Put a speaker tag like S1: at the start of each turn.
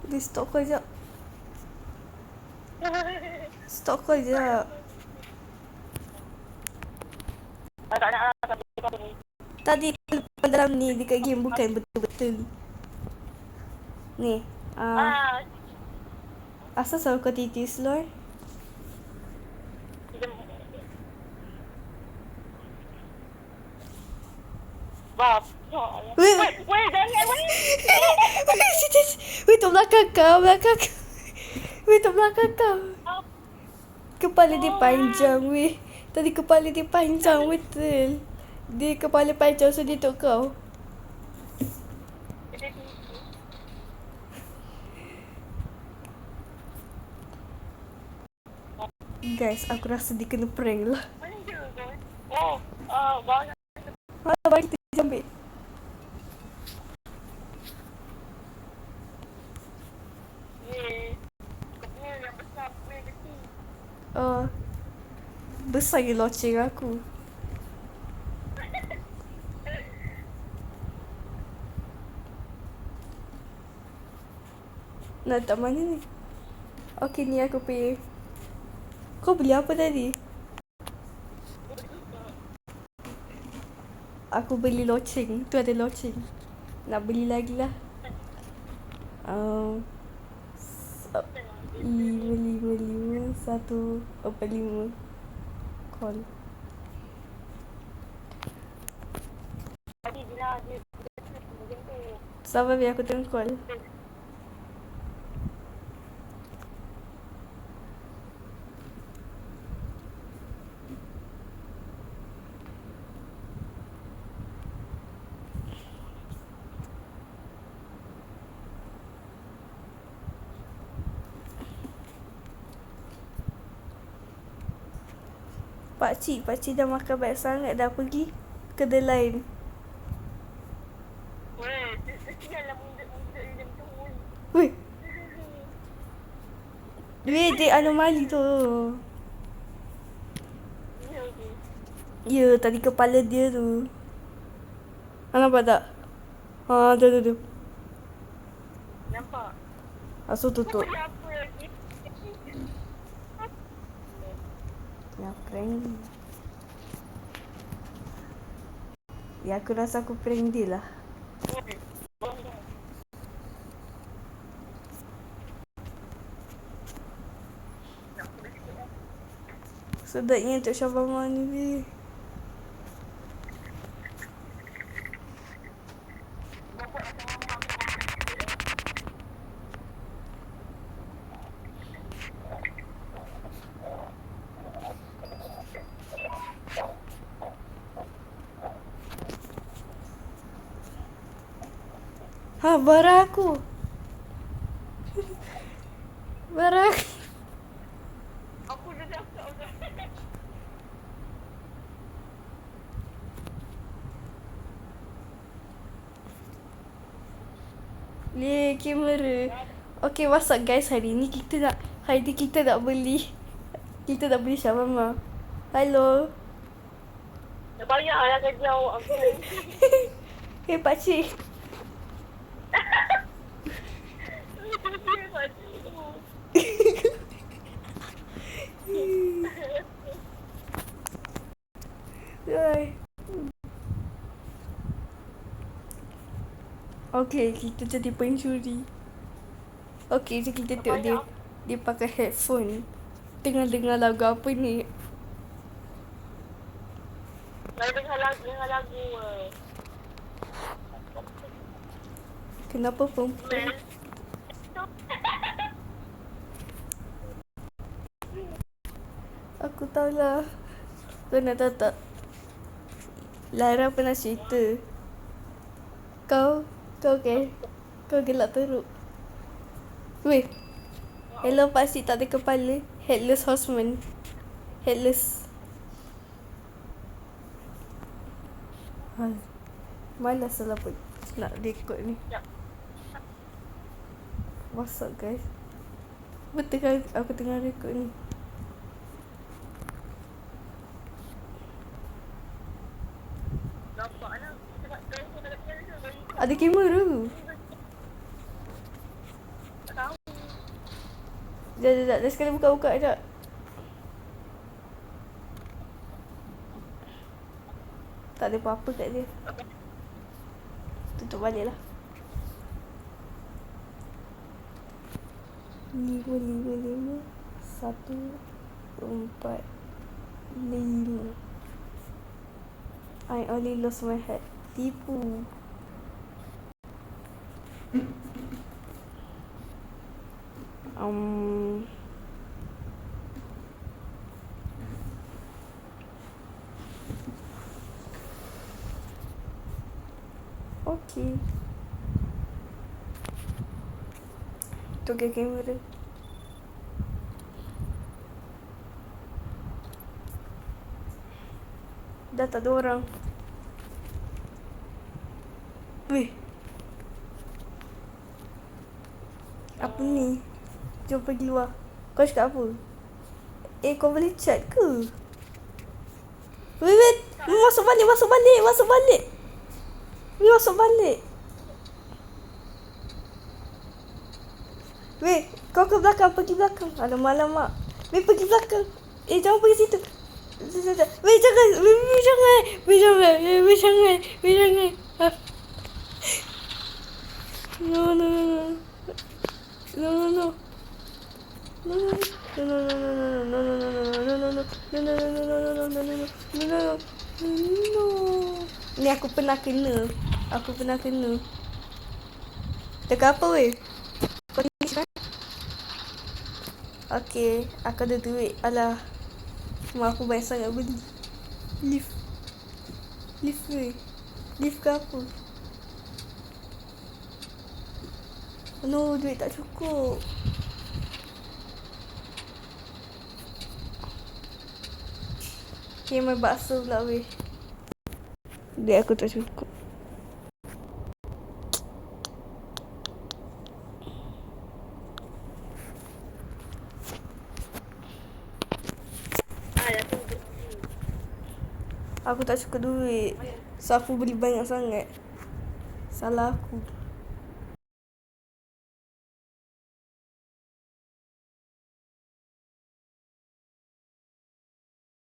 S1: Dia stop kau sekejap. Stop kau sekejap. Tadi dalam ni dekat game bukan betul-betul. Ni. Asal selalu kau titis lor? Wait, jangan. Wait, tu belakang kau. Wait, tu belakang kau. Kepala dia panjang, weh. Tadi kepala dia panjang, betul. Dia kepala panjang, so dia tok kau. Guys, aku rasa dia kena prank lah. Mari kita ambil. Besar je loceng aku. Nak tak mana ni? Okay, ni aku pergi. Kau beli apa tadi? Aku beli loceng. Tu ada loceng. Nak beli lagi lah. 555 call. Sabar biar aku tengok call. Pakcik dah makan banyak sangat, dah pergi kedai lain. Weh, dia anomali tu. Ya, tadi kepala dia tu. Nampak tak? Tu.
S2: Nampak.
S1: Asal tutup. Ya, prank. Ya, aku rasa aku prank dia lah. Sedapnya untuk Syabama ni. Barang aku. Barang.
S2: Aku dah cakap dah.
S1: Kamera. Okay, what's up guys? Hari ni kita nak beli. Kita nak beli shawarma. Hello.
S2: Dah banyak lah kerja awak aku.
S1: Hey pakcik. Okay, kita jadi pencuri. Okay, so kita tengok dia pakai headphone. Tengah dengar lagu apa ni?
S2: Dengar lagu.
S1: Kenapa perempuan? Aku tahu lah. Kau nak tahu tak? Lara pernah cerita. Kau gelak teruk. Weh. Hello pakcik tak ada kepala. Headless horseman. Headless. Malas lah pun nak record ni. What's up guys? Betul kan aku tengah record ni? Ada kamera.
S2: Tak tahu.
S1: Sekejap. Dah sekali buka-buka sekejap. Tak ada apa-apa kat dia. Tutup balik lah. 5, 1, 4, 5. I only lost my hat. Tipu. Okay. Tukar kamera. Dah tak ada orang. Weh. Apa ni? Jom pergi luar. Kau cakap apa? Kau boleh chat ke? Wait. Masuk balik. Weh, masuk balik. Weh, kau ke belakang, pergi belakang. Alamak. Weh, pergi belakang. Jangan pergi situ. Weh, jangan. Ah. No. Ni aku pernah kena. Dekat apa weh? Kau ni kan? Okay, aku ada duit. Alah. Mak aku banyak sangat beli. Lift weh. Lift ke apa? No, duit tak cukup. Okay, main bakso pula weh. Duit aku tak cukup.
S2: Dah tu.
S1: Aku tak cukup duit. So aku beli banyak sangat. Salah aku.